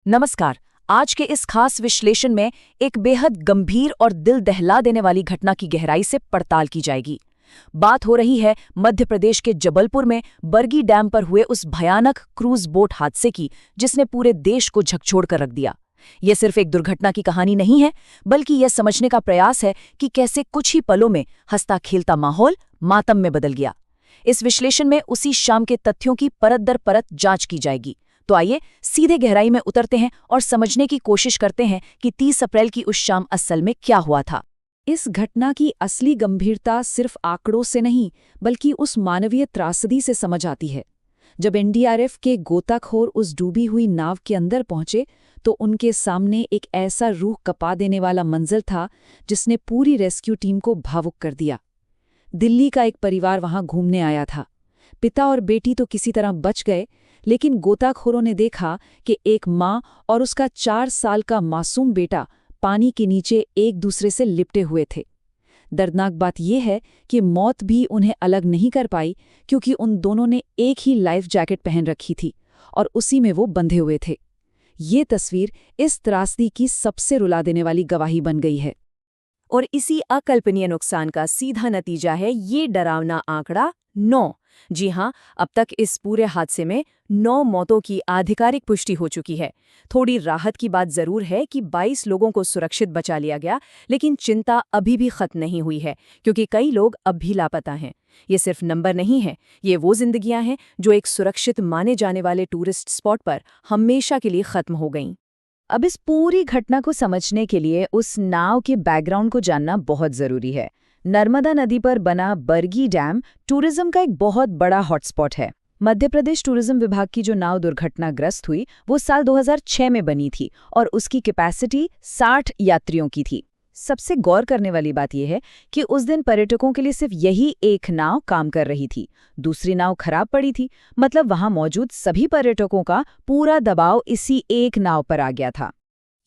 नमस्कार। आज के इस खास विश्लेषण में एक बेहद गंभीर और दिल दहला देने वाली घटना की गहराई से पड़ताल की जाएगी। बात हो रही है मध्य प्रदेश के जबलपुर में बरगी डैम पर हुए उस भयानक क्रूज बोट हादसे की, जिसने पूरे देश को झकझोर कर रख दिया। ये सिर्फ एक दुर्घटना की कहानी नहीं है, बल्कि यह समझने का प्रयास है कि कैसे कुछ ही पलों में हंसता खेलता माहौल मातम में बदल गया। इस विश्लेषण में उसी शाम के तथ्यों की परत दर परत जांच की जाएगी। तो आइए सीधे गहराई में उतरते हैं और समझने की कोशिश करते हैं कि 30 अप्रैल की उस शाम असल में क्या हुआ था। इस घटना की असली गंभीरता सिर्फ आंकड़ों से नहीं, बल्कि उस मानवीय त्रासदी से समझ आती है। जब एनडीआरएफ के गोताखोर उस डूबी हुई नाव के अंदर पहुंचे, तो उनके सामने एक ऐसा रूह कपा देने वाला मंजर था जिसने पूरी रेस्क्यू टीम को भावुक कर दिया। दिल्ली का एक परिवार वहां घूमने आया था। पिता और बेटी तो किसी तरह बच गए, लेकिन गोताखोरों ने देखा कि एक माँ और उसका 4 साल का मासूम बेटा पानी के नीचे एक दूसरे से लिपटे हुए थे। दर्दनाक बात यह है कि मौत भी उन्हें अलग नहीं कर पाई, क्योंकि उन दोनों ने एक ही लाइफ जैकेट पहन रखी थी और उसी में वो बंधे हुए थे। ये तस्वीर इस त्रासदी की सबसे रुला देने वाली गवाही बन गई है। और इसी अकल्पनीय नुकसान का सीधा नतीजा है ये डरावना आंकड़ा 9। जी हां, अब तक इस पूरे हादसे में 9 मौतों की आधिकारिक पुष्टि हो चुकी है। थोड़ी राहत की बात जरूर है कि 22 लोगों को सुरक्षित बचा लिया गया, लेकिन चिंता अभी भी खत्म नहीं हुई है, क्योंकि कई लोग अब भी लापता हैं। ये सिर्फ नंबर नहीं है, ये वो जिंदगियां हैं जो एक सुरक्षित माने जाने वाले टूरिस्ट स्पॉट पर हमेशा के लिए खत्म हो गईं। अब इस पूरी घटना को समझने के लिए उस नाव के बैकग्राउंड को जानना बहुत जरूरी है। नर्मदा नदी पर बना बरगी डैम टूरिज्म का एक बहुत बड़ा हॉटस्पॉट है। मध्य प्रदेश टूरिज्म विभाग की जो नाव दुर्घटनाग्रस्त हुई वो साल 2006 में बनी थी और उसकी कैपेसिटी 60 यात्रियों की थी। सबसे गौर करने वाली बात यह है कि उस दिन पर्यटकों के लिए सिर्फ यही एक नाव काम कर रही थी। दूसरी नाव खराब पड़ी थी, मतलब वहां मौजूद सभी पर्यटकों का पूरा दबाव इसी एक नाव पर आ गया था।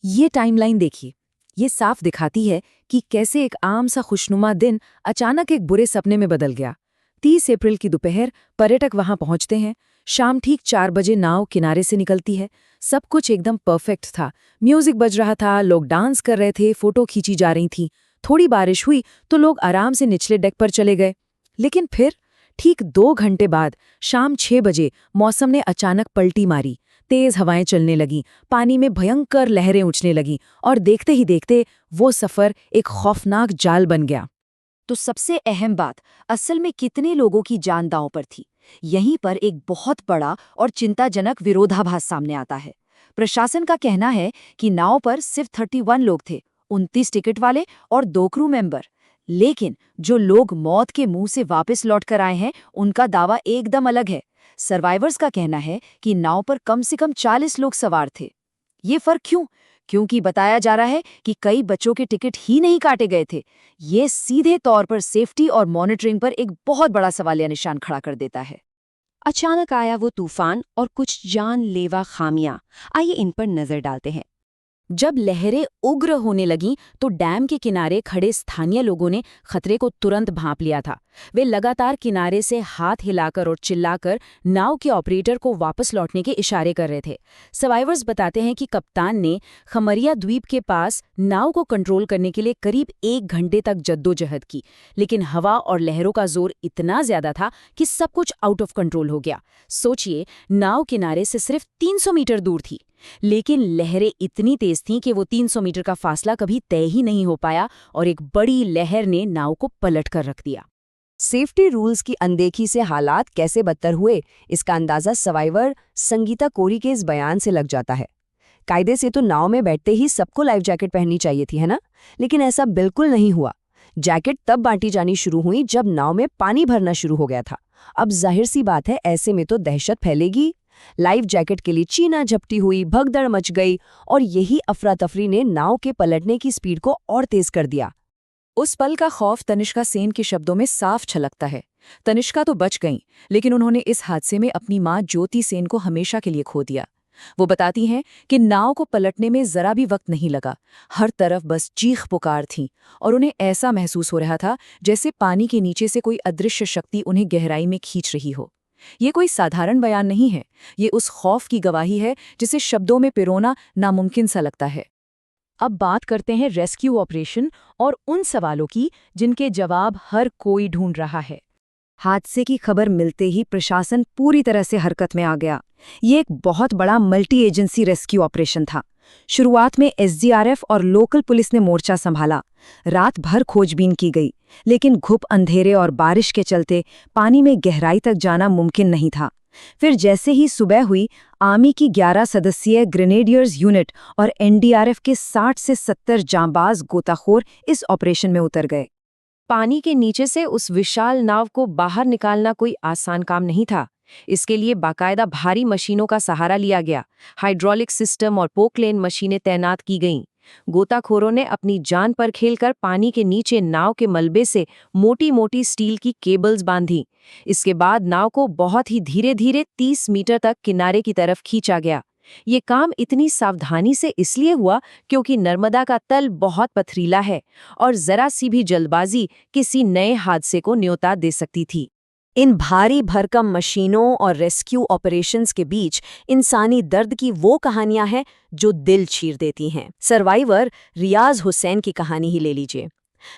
ये टाइमलाइन देखिए, ये साफ दिखाती है कि कैसे एक आम सा खुशनुमा दिन अचानक एक बुरे सपने में बदल गया। 30 अप्रैल की दोपहर पर्यटक वहां पहुंचते हैं। शाम ठीक 4 बजे नाव किनारे से निकलती है। सब कुछ एकदम परफेक्ट था। म्यूजिक बज रहा था, लोग डांस कर रहे थे, फोटो खींची जा रही थी। थोड़ी बारिश हुई तो लोग आराम से निचले डेक पर चले गए। लेकिन फिर ठीक 2 घंटे बाद शाम 6 बजे मौसम ने अचानक पलटी मारी। तेज हवाएं चलने लगीं, पानी में भयंकर लहरें उछलने लगीं और देखते ही देखते वो सफर एक खौफनाक जाल बन गया। तो सबसे अहम बात, असल में कितने लोगों की जान दांव पर थी? यहीं पर एक बहुत बड़ा और चिंताजनक विरोधाभास सामने आता है। प्रशासन का कहना है कि नाव पर सिर्फ 31 लोग थे, 29 टिकट वाले और 2 क्रू मेंबर। लेकिन जो लोग मौत के मुंह से वापस लौट कर आए हैं, उनका दावा एकदम अलग है। सर्वाइवर्स का कहना है कि नाव पर कम से कम 40 लोग सवार थे। ये फर्क क्यों? क्योंकि बताया जा रहा है कि कई बच्चों के टिकट ही नहीं काटे गए थे। ये सीधे तौर पर सेफ्टी और मॉनिटरिंग पर एक बहुत बड़ा सवालिया निशान खड़ा कर देता है। अचानक आया वो तूफान और कुछ जानलेवा खामियां। आइए इन पर नजर डालते हैं। जब लहरें उग्र होने लगीं तो डैम के किनारे खड़े स्थानीय लोगों ने खतरे को तुरंत भांप लिया था। वे लगातार किनारे से हाथ हिलाकर और चिल्लाकर नाव के ऑपरेटर को वापस लौटने के इशारे कर रहे थे। सर्वाइवर्स बताते हैं कि कप्तान ने खमरिया द्वीप के पास नाव को कंट्रोल करने के लिए करीब 1 घंटे तक जद्दोजहद की, लेकिन हवा और लहरों का जोर इतना ज्यादा था कि सब कुछ आउट ऑफ कंट्रोल हो गया। सोचिए, नाव किनारे से सिर्फ 300 मीटर दूर थी, लेकिन लहरें इतनी तेज थीं कि वो 300 मीटर का फासला कभी तय ही नहीं हो पाया और एक बड़ी लहर ने नाव को पलट कर रख दिया। सेफ्टी रूल्स की अनदेखी से हालात कैसे बदतर हुए, इसका अंदाजा सर्वाइवर संगीता कोरी के इस बयान से लग जाता है। कायदे से तो नाव में बैठते ही सबको लाइफ जैकेट पहननी चाहिए थी, है ना? लेकिन ऐसा बिल्कुल नहीं हुआ। जैकेट तब बांटी जानी शुरू हुई जब नाव में पानी भरना शुरू हो गया था। अब जाहिर सी बात है, ऐसे में तो दहशत फैलेगी। लाइफ जैकेट के लिए चीना झपटी हुई, भगदड़ मच गई और यही अफरा तफरी ने नाव के पलटने की स्पीड को और तेज कर दिया। उस पल का खौफ तनिष्का सेन के शब्दों में साफ छलकता है। तनिष्का तो बच गईं, लेकिन उन्होंने इस हादसे में अपनी मां ज्योति सेन को हमेशा के लिए खो दिया। वो बताती हैं कि नाव को पलटने में जरा भी वक्त नहीं लगा। हर तरफ बस चीख पुकार थी और उन्हें ऐसा महसूस हो रहा था जैसे पानी के नीचे से कोई अदृश्य शक्ति उन्हें गहराई में खींच रही हो। ये कोई साधारण बयान नहीं है, ये उस खौफ की गवाही है जिसे शब्दों में पिरोना नामुमकिन सा लगता है। अब बात करते हैं रेस्क्यू ऑपरेशन और उन सवालों की जिनके जवाब हर कोई ढूंढ रहा है। हादसे की खबर मिलते ही प्रशासन पूरी तरह से हरकत में आ गया। ये एक बहुत बड़ा मल्टी एजेंसी रेस्क्यू ऑपरेशन था। शुरुआत में एसडीआरएफ और लोकल पुलिस ने मोर्चा संभाला। रात भर खोजबीन की गई, लेकिन घुप अंधेरे और बारिश के चलते पानी में गहराई तक जाना मुमकिन नहीं था। फिर जैसे ही सुबह हुई, आर्मी की 11 सदस्यीय ग्रेनेडियर्स यूनिट और एनडीआरएफ के 60 से 70 जांबाज गोताखोर इस ऑपरेशन में उतर गए। पानी के नीचे से उस विशाल नाव को बाहर निकालना कोई आसान काम नहीं था। इसके लिए बाकायदा भारी मशीनों का सहारा लिया गया। हाइड्रोलिक सिस्टम और पोकलेन मशीनें तैनात की गईं। गोताखोरों ने अपनी जान पर खेलकर पानी के नीचे नाव के मलबे से मोटी-मोटी स्टील की केबल्स बांधी। इसके बाद नाव को बहुत ही धीरे-धीरे 30 मीटर तक किनारे की तरफ खींचा गया। ये काम इतनी सावधानी से इसलिए हुआ क्योंकि नर्मदा का तल बहुत पथरीला है और जरा सी भी जल्दबाजी किसी नए हादसे को न्योता दे सकती थी। इन भारी भरकम मशीनों और रेस्क्यू ऑपरेशंस के बीच इंसानी दर्द की वो कहानियां हैं जो दिल चीर देती हैं। सर्वाइवर रियाज हुसैन की कहानी ही ले लीजिए।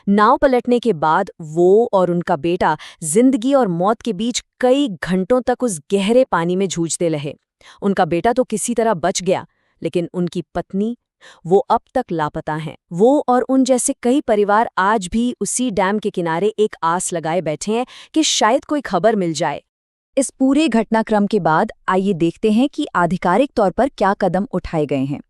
नाव पलटने के बाद वो और उनका बेटा जिंदगी और मौत के बीच कई घंटों तक उस गहरे पानी में जूझते रहे। उनका बेटा तो किसी तरह बच गया, लेकिन उनकी पत्नी, वो अब तक लापता हैं। वो और उन जैसे कई परिवार आज भी उसी डैम के किनारे एक आस लगाए बैठे हैं कि शायद कोई खबर मिल जाए। इस पूरे घटनाक्रम के बाद आइए देखते हैं कि आधिकारिक तौर पर क्या कदम उठाए गए हैं।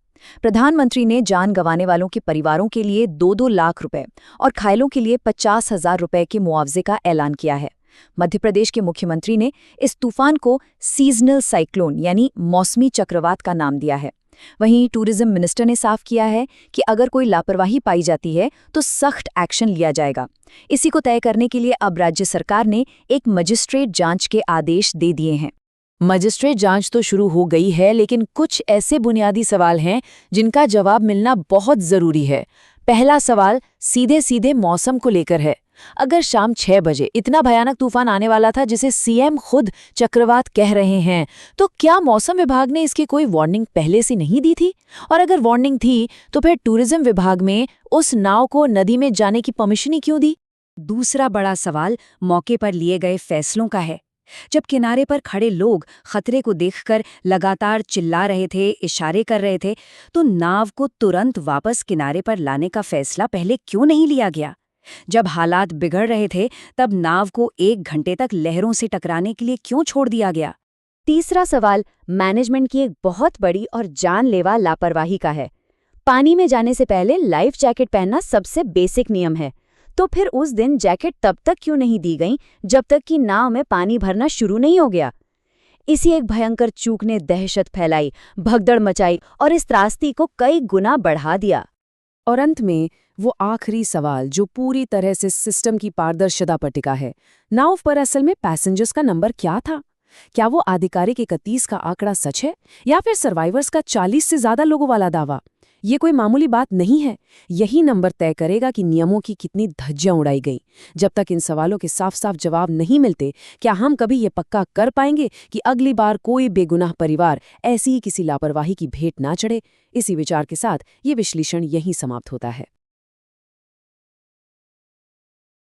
प्रधानमंत्री ने जान गंवाने वालों के परिवारों के लिए 2-2 लाख रुपए और घायलों के लिए 50,000 रुपए के मुआवजे का ऐलान किया है। मध्य प्रदेश के मुख्यमंत्री ने इस तूफान को सीजनल साइक्लोन यानी मौसमी चक्रवात का नाम दिया है। वहीं टूरिज्म मिनिस्टर ने साफ किया है कि अगर कोई लापरवाही पाई जाती है तो सख्त एक्शन लिया जाएगा। इसी को तय करने के लिए अब राज्य सरकार ने एक मजिस्ट्रेट जांच के आदेश दे दिए हैं। मजिस्ट्रेट जांच तो शुरू हो गई है, लेकिन कुछ ऐसे बुनियादी सवाल हैं जिनका जवाब मिलना बहुत जरूरी है। पहला सवाल सीधे सीधे मौसम को लेकर है। अगर शाम 6 बजे इतना भयानक तूफान आने वाला था जिसे सीएम खुद चक्रवात कह रहे हैं, तो क्या मौसम विभाग ने इसकी कोई वार्निंग पहले से नहीं दी थी? और अगर वार्निंग थी तो फिर टूरिज्म विभाग में उस नाव को नदी में जाने की परमिशन ही क्यों दी? दूसरा बड़ा सवाल मौके पर लिए गए फैसलों का है। जब किनारे पर खड़े लोग खतरे को देखकर लगातार चिल्ला रहे थे, इशारे कर रहे थे, तो नाव को तुरंत वापस किनारे पर लाने का फैसला पहले क्यों नहीं लिया गया? जब हालात बिगड़ रहे थे, तब नाव को 1 घंटे तक लहरों से टकराने के लिए क्यों छोड़ दिया गया? तीसरा सवाल मैनेजमेंट की एक बहुत बड़ी और जानलेवा लापरवाही का है। पानी में जाने से पहले लाइफ जैकेट पहनना सबसे बेसिक नियम है, तो फिर उस दिन जैकेट तब तक क्यों नहीं दी गई जब तक कि नाव में पानी भरना शुरू नहीं हो गया? इसी एक भयंकर चूक ने दहशत फैलाई, भगदड़ मचाई और इस त्रासदी को कई गुना बढ़ा दिया। और अंत में वो आखिरी सवाल जो पूरी तरह से सिस्टम की पारदर्शिता पर टिका है, नाव पर असल में पैसेंजर्स का नंबर क्या था? क्या वो आधिकारिक 31 का आंकड़ा सच है या फिर सर्वाइवर्स का 40 से ज्यादा लोगों वाला दावा? ये कोई मामूली बात नहीं है। यही नंबर तय करेगा कि नियमों की कितनी धज्जियां उड़ाई गई। जब तक इन सवालों के साफ साफ जवाब नहीं मिलते, क्या हम कभी ये पक्का कर पाएंगे कि अगली बार कोई बेगुनाह परिवार ऐसी ही किसी लापरवाही की भेंट ना चढ़े? इसी विचार के साथ ये विश्लेषण यहीं समाप्त होता है।